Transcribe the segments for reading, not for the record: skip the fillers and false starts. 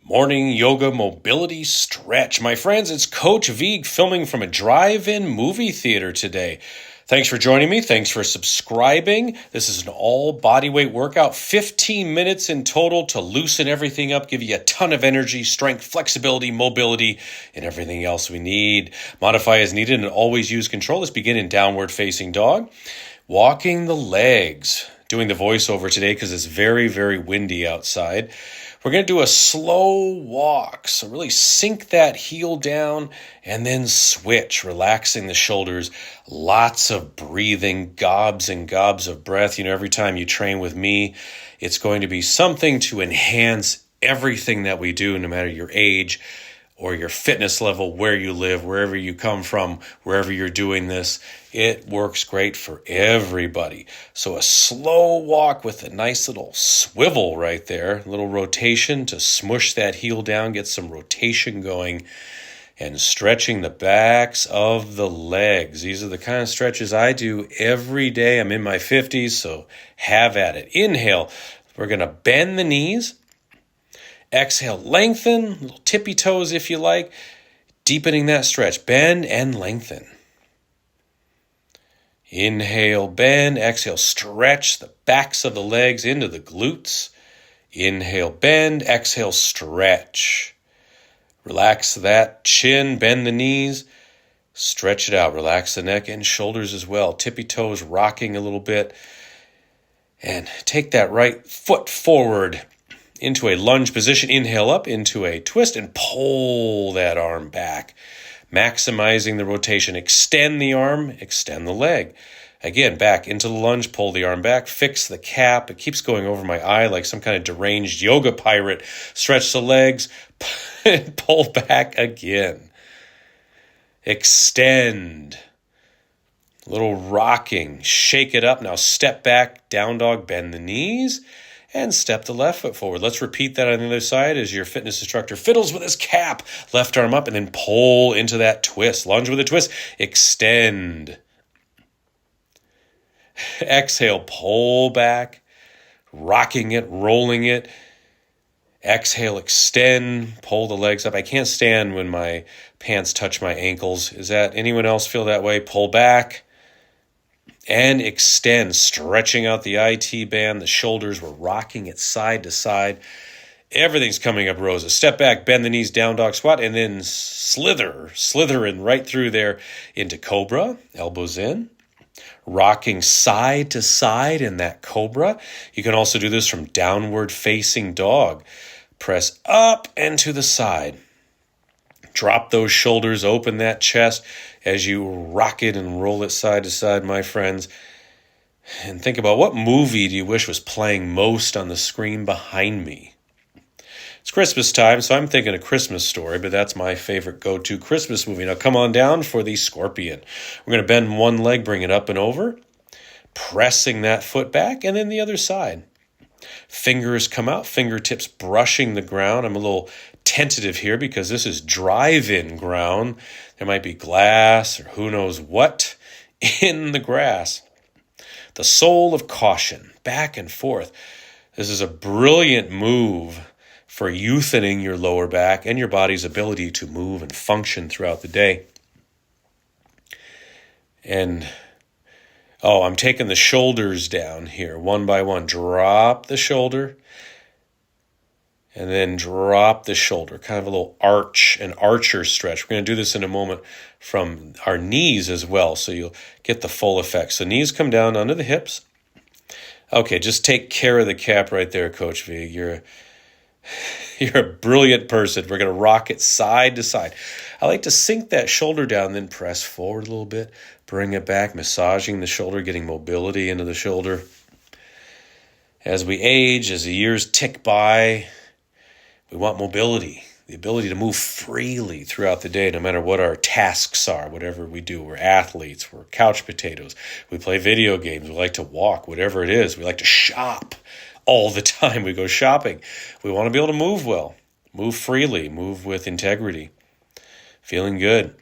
Morning yoga mobility stretch. My friends, it's Coach Vigue filming from a drive-in movie theater today. Thanks for joining me. Thanks for subscribing. This is an all body weight workout, 15 minutes in total to loosen everything up, give you a ton of energy, strength, flexibility, mobility, and everything else we need. Modify as needed and always use control. Let's begin in downward facing dog. Walking the legs. Doing the voiceover today because it's very, very windy outside. We're going to do a slow walk. So really sink that heel down and then switch, relaxing the shoulders. Lots of breathing, gobs and gobs of breath. You know, every time you train with me, it's going to be something to enhance everything that we do, no matter your age or your fitness level, where you live, wherever you come from, wherever you're doing this. It works great for everybody. So a slow walk with a nice little swivel right there, a little rotation to smush that heel down, get some rotation going, and stretching the backs of the legs. These are the kind of stretches I do every day. I'm in my 50s, so have at it. Inhale. We're going to bend the knees. Exhale, lengthen, little tippy toes if you like, deepening that stretch. Bend and lengthen. Inhale, bend. Exhale, stretch the backs of the legs into the glutes. Inhale, bend. Exhale, stretch. Relax that chin, bend the knees. Stretch it out. Relax the neck and shoulders as well. Tippy toes rocking a little bit. And take that right foot forward into a lunge position. Inhale up into a twist and pull that arm back. Maximizing the rotation. Extend the arm, extend the leg. Again, back into the lunge, pull the arm back, fix the cap. It keeps going over my eye like some kind of deranged yoga pirate. Stretch the legs, pull back again. Extend. A little rocking. Shake it up. Now step back, down dog, bend the knees. And step the left foot forward. Let's repeat that on the other side as your fitness instructor fiddles with his cap. Left arm up and then pull into that twist. Lunge with a twist. Extend. Exhale, pull back. Rocking it, rolling it. Exhale, extend. Pull the legs up. I can't stand when my pants touch my ankles. Is that anyone else feel that way? Pull back. And extend, stretching out the IT band, the shoulders. We're rocking it side to side. Everything's coming up roses. Step back, bend the knees, down dog squat, and then slither in right through there into Cobra, elbows in. Rocking side to side in that Cobra. You can also do this from downward facing dog. Press up and to the side. Drop those shoulders, open that chest as you rock it and roll it side to side, my friends. And think about, what movie do you wish was playing most on the screen behind me? It's Christmas time, so I'm thinking A Christmas Story, but that's my favorite go-to Christmas movie. Now come on down for the scorpion. We're going to bend one leg, bring it up and over, pressing that foot back, and then the other side. Fingers come out, fingertips brushing the ground. I'm a little tentative here because this is drive-in ground. There might be glass or who knows what in the grass. The soul of caution, back and forth. This is a brilliant move for youthening your lower back and your body's ability to move and function throughout the day. And I'm taking the shoulders down here one by one. Drop the shoulder. And then drop the shoulder, kind of a little arch, an archer stretch. We're going to do this in a moment from our knees as well, so you'll get the full effect. So knees come down under the hips. Okay, just take care of the cap right there, Coach V. You're a brilliant person. We're going to rock it side to side. I like to sink that shoulder down, then press forward a little bit, bring it back, massaging the shoulder, getting mobility into the shoulder. As we age, as the years tick by, we want mobility, the ability to move freely throughout the day, no matter what our tasks are, whatever we do. We're athletes, we're couch potatoes, we play video games, we like to walk, whatever it is. We like to shop all the time. We go shopping. We want to be able to move well, move freely, move with integrity, feeling good.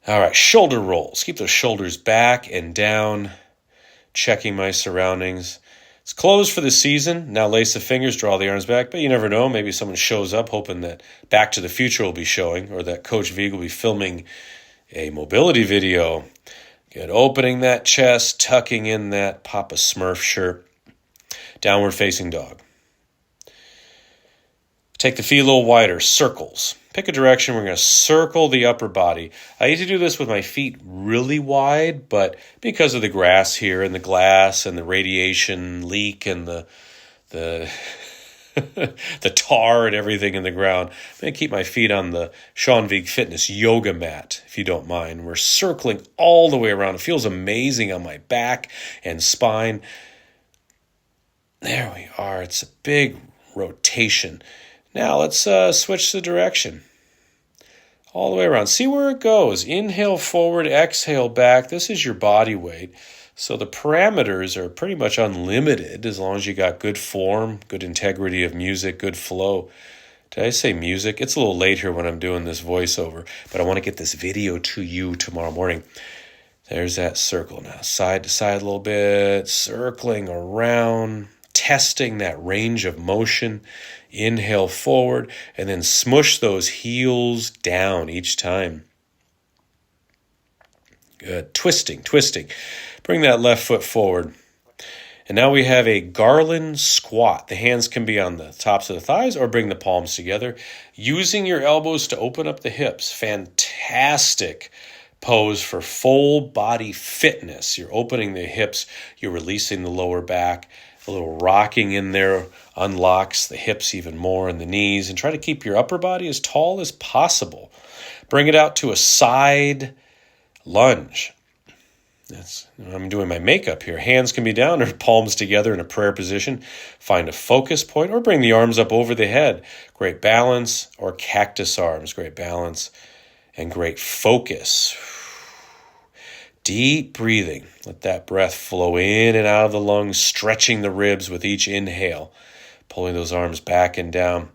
All right, shoulder rolls. Keep those shoulders back and down, checking my surroundings. It's closed for the season. Now lace the fingers, draw the arms back, but you never know. Maybe someone shows up hoping that Back to the Future will be showing, or that Coach Vigue will be filming a mobility video. Good. Opening that chest, tucking in that Papa Smurf shirt. Downward facing dog. Take the feet a little wider, circles. Pick a direction, we're going to circle the upper body. I used to do this with my feet really wide, but because of the grass here and the glass and the radiation leak and the the tar and everything in the ground, I'm going to keep my feet on the Sean Vigue Fitness yoga mat, if you don't mind. We're circling all the way around. It feels amazing on my back and spine. There we are. It's a big rotation. Now let's switch the direction. All the way around. See where it goes. Inhale forward, exhale back. This is your body weight. So the parameters are pretty much unlimited as long as you got good form, good integrity of music, good flow. Did I say music? It's a little late here when I'm doing this voiceover, but I want to get this video to you tomorrow morning. There's that circle now. Side to side a little bit, circling around, testing that range of motion. Inhale forward, and then smush those heels down each time. Good. Twisting. Bring that left foot forward. And now we have a Garland squat. The hands can be on the tops of the thighs or bring the palms together. Using your elbows to open up the hips. Fantastic pose for full body fitness. You're opening the hips. You're releasing the lower back. A little rocking in there unlocks the hips even more and the knees. And try to keep your upper body as tall as possible. Bring it out to a side lunge. I'm doing my makeup here. Hands can be down or palms together in a prayer position. Find a focus point or bring the arms up over the head. Great balance. Or cactus arms. Great balance and great focus. Deep breathing. Let that breath flow in and out of the lungs, stretching the ribs with each inhale. Pulling those arms back and down.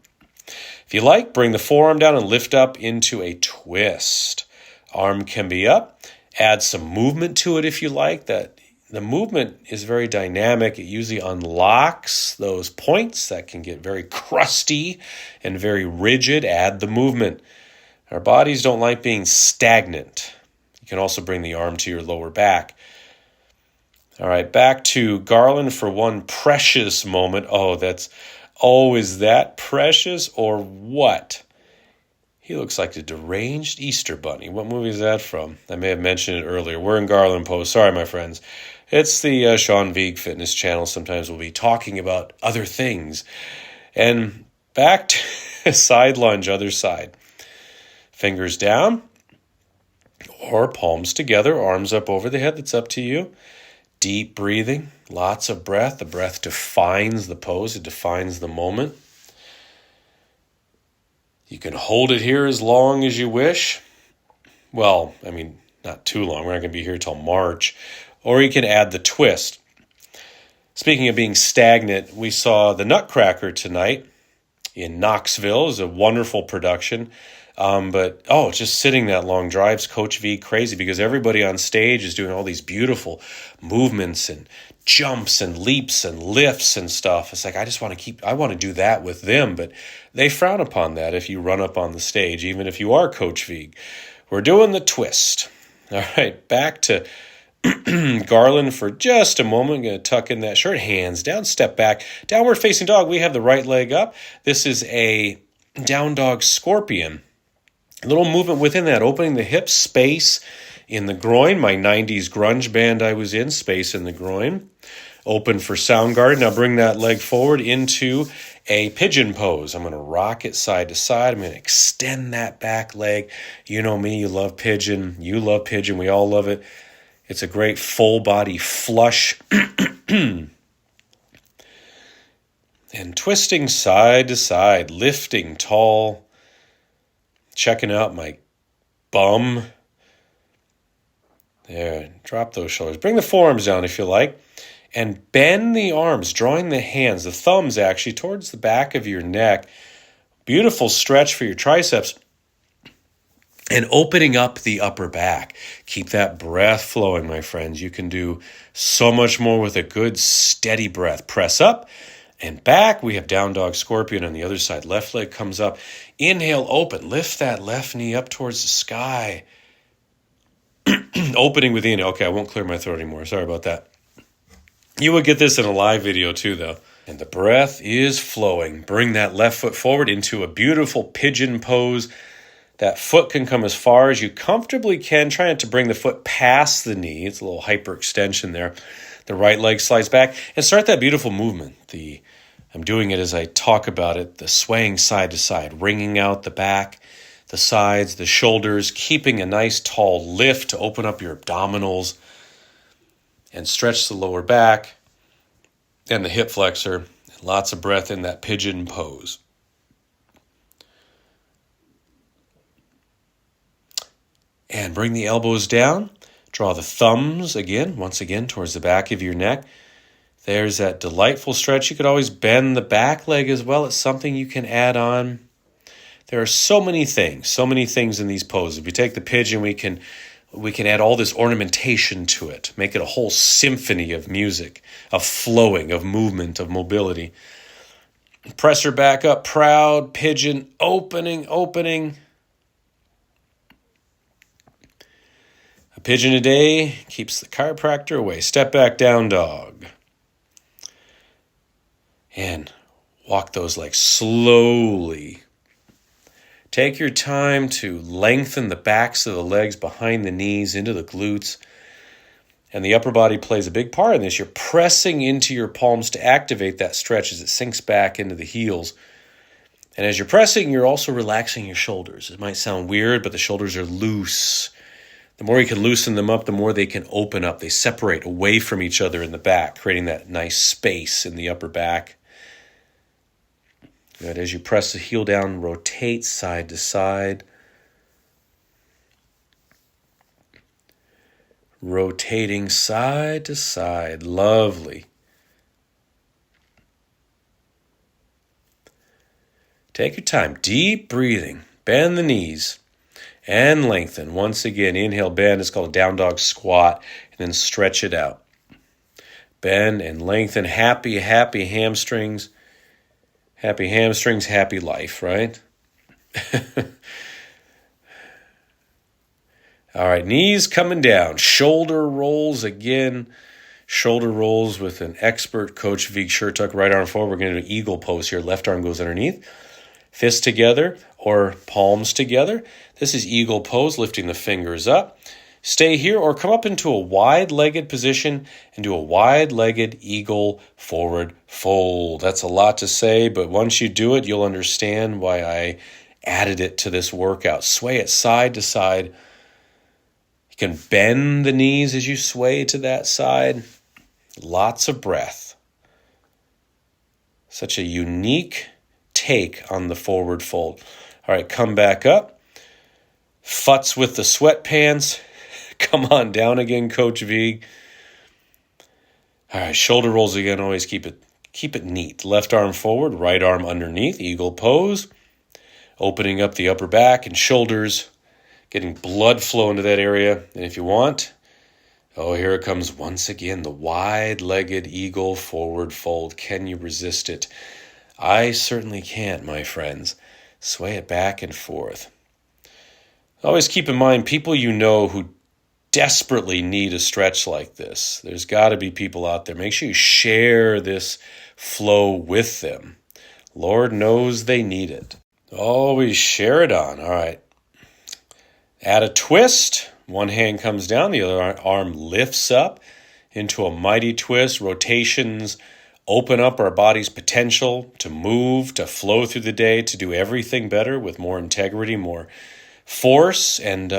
If you like, bring the forearm down and lift up into a twist. Arm can be up. Add some movement to it if you like. That the movement is very dynamic. It usually unlocks those points that can get very crusty and very rigid. Add the movement. Our bodies don't like being stagnant. You can also bring the arm to your lower back. All right, back to Garland for one precious moment. Is that precious or what? He looks like the deranged Easter bunny. What movie is that from? I may have mentioned it earlier. We're in Garland Post. Sorry, my friends. It's the Sean Vigue Fitness channel. Sometimes we'll be talking about other things. And back to side lunge, other side. Fingers down or palms together, arms up over the head. That's up to you. Deep breathing, lots of breath. The breath defines the pose. It defines the moment. You can hold it here as long as you wish. Well, not too long. We're not going to be here till March. Or you can add the twist. Speaking of being stagnant, we saw The Nutcracker tonight in Knoxville. It was a wonderful production. Just sitting that long drives Coach Vigue crazy because everybody on stage is doing all these beautiful movements and jumps and leaps and lifts and stuff. It's like, I want to do that with them, but they frown upon that if you run up on the stage, even if you are Coach Vigue. We're doing the twist. All right, back to Garland for just a moment. I'm going to tuck in that shirt, hands down, step back. Downward facing dog, we have the right leg up. This is a down dog scorpion. A little movement within that, opening the hips, space in the groin. My 90s grunge band I was in, space in the groin. Open for Soundgarden. Now bring that leg forward into a pigeon pose. I'm going to rock it side to side. I'm going to extend that back leg. You know me, you love pigeon. You love pigeon. We all love it. It's a great full body flush. And twisting side to side, lifting tall. Checking out my bum. There, drop those shoulders. Bring the forearms down if you like. And bend the arms, drawing the hands, the thumbs actually, towards the back of your neck. Beautiful stretch for your triceps. And opening up the upper back. Keep that breath flowing, my friends. You can do so much more with a good, steady breath. Press up and back. We have down dog scorpion on the other side. Left leg comes up. Inhale, open. Lift that left knee up towards the sky. Opening with the inhale. Okay, I won't clear my throat anymore. Sorry about that. You will get this in a live video too, though. And the breath is flowing. Bring that left foot forward into a beautiful pigeon pose. That foot can come as far as you comfortably can. Try not to bring the foot past the knee. It's a little hyperextension there. The right leg slides back. And start that beautiful movement. I'm doing it as I talk about it. The swaying side to side. Wringing out the back, the sides, the shoulders. Keeping a nice tall lift to open up your abdominals. And stretch the lower back. And the hip flexor. And lots of breath in that pigeon pose. And bring the elbows down. Draw the thumbs once again, towards the back of your neck. There's that delightful stretch. You could always bend the back leg as well. It's something you can add on. There are so many things in these poses. If we take the pigeon, we can add all this ornamentation to it. Make it a whole symphony of music, of flowing, of movement, of mobility. Press her back up, proud, pigeon, opening. A pigeon a day keeps the chiropractor away. Step back, down dog. And walk those legs slowly. Take your time to lengthen the backs of the legs behind the knees into the glutes. And the upper body plays a big part in this. You're pressing into your palms to activate that stretch as it sinks back into the heels. And as you're pressing, you're also relaxing your shoulders. It might sound weird, but the shoulders are loose. The more you can loosen them up, the more they can open up. They separate away from each other in the back, creating that nice space in the upper back. Good. As you press the heel down, rotate side to side. Rotating side to side. Lovely. Take your time. Deep breathing. Bend the knees. And lengthen. Once again, inhale, bend. It's called a down dog squat. And then stretch it out. Bend and lengthen. Happy hamstrings. Happy hamstrings, happy life, right? All right, knees coming down. Shoulder rolls again. Shoulder rolls with an expert coach, Vigue shirt tuck, right arm forward. We're going to do eagle pose here. Left arm goes underneath. Fists together or palms together. This is eagle pose, lifting the fingers up. Stay here or come up into a wide-legged position and do a wide-legged eagle forward fold. That's a lot to say, but once you do it, you'll understand why I added it to this workout. Sway it side to side. You can bend the knees as you sway to that side. Lots of breath. Such a unique take on the forward fold. All right, come back up. Futz with the sweatpants. Come on down again, Coach Vigue. All right, shoulder rolls again. Always keep it neat. Left arm forward, right arm underneath, eagle pose. Opening up the upper back and shoulders, getting blood flow into that area. And if you want, here it comes once again, the wide-legged eagle forward fold. Can you resist it? I certainly can't, my friends. Sway it back and forth. Always keep in mind people you know who desperately need a stretch like this. There's got to be people out there. Make sure you share this flow with them. Lord knows they need it. Always share it on. All right. Add a twist. One hand comes down, the other arm lifts up into a mighty twist. Rotations open up our body's potential to move, to flow through the day, to do everything better with more integrity, more force, and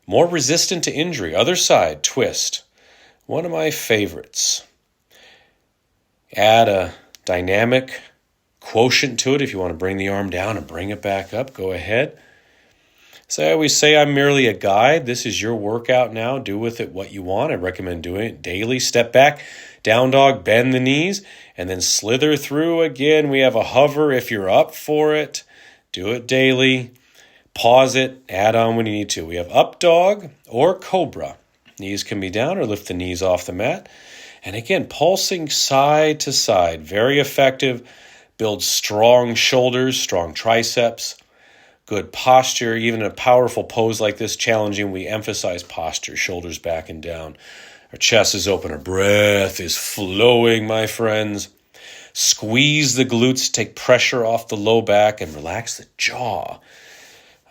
more resistant to injury. Other side, twist. One of my favorites. Add a dynamic quotient to it. If you want to bring the arm down and bring it back up, go ahead. So I always say I'm merely a guide. This is your workout now. Do with it what you want. I recommend doing it daily. Step back, down dog, bend the knees, and then slither through again. We have a hover if you're up for it. Do it daily. Pause it, add on when you need to. We have up dog or Cobra. Knees can be down or lift the knees off the mat. And again, pulsing side to side, very effective. Builds strong shoulders, strong triceps, good posture. Even a powerful pose like this, challenging, we emphasize posture, shoulders back and down. Our chest is open, our breath is flowing, my friends. Squeeze the glutes, take pressure off the low back, and relax the jaw.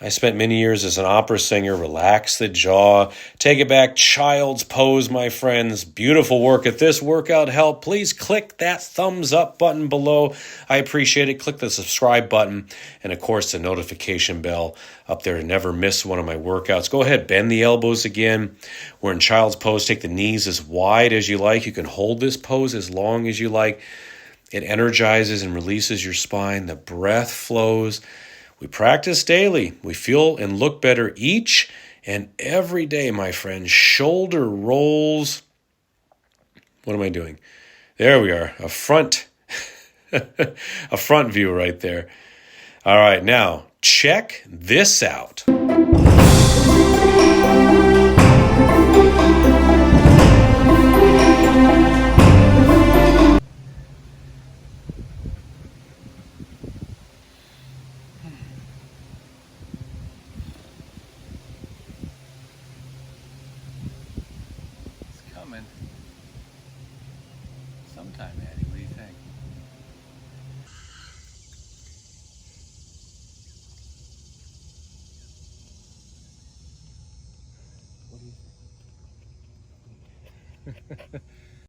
I spent many years as an opera singer. Relax the jaw. Take it back. Child's pose, my friends. Beautiful work. If this workout helped, please click that thumbs up button below. I appreciate it. Click the subscribe button and, of course, the notification bell up there to never miss one of my workouts. Go ahead. Bend the elbows again. We're in child's pose. Take the knees as wide as you like. You can hold this pose as long as you like. It energizes and releases your spine. The breath flows. We practice daily. We feel and look better each and every day, my friends. Shoulder rolls. What am I doing? There we are. A front view right there. All right, now check this out. Coming. Sometime, Eddie. What do you think? What do you think?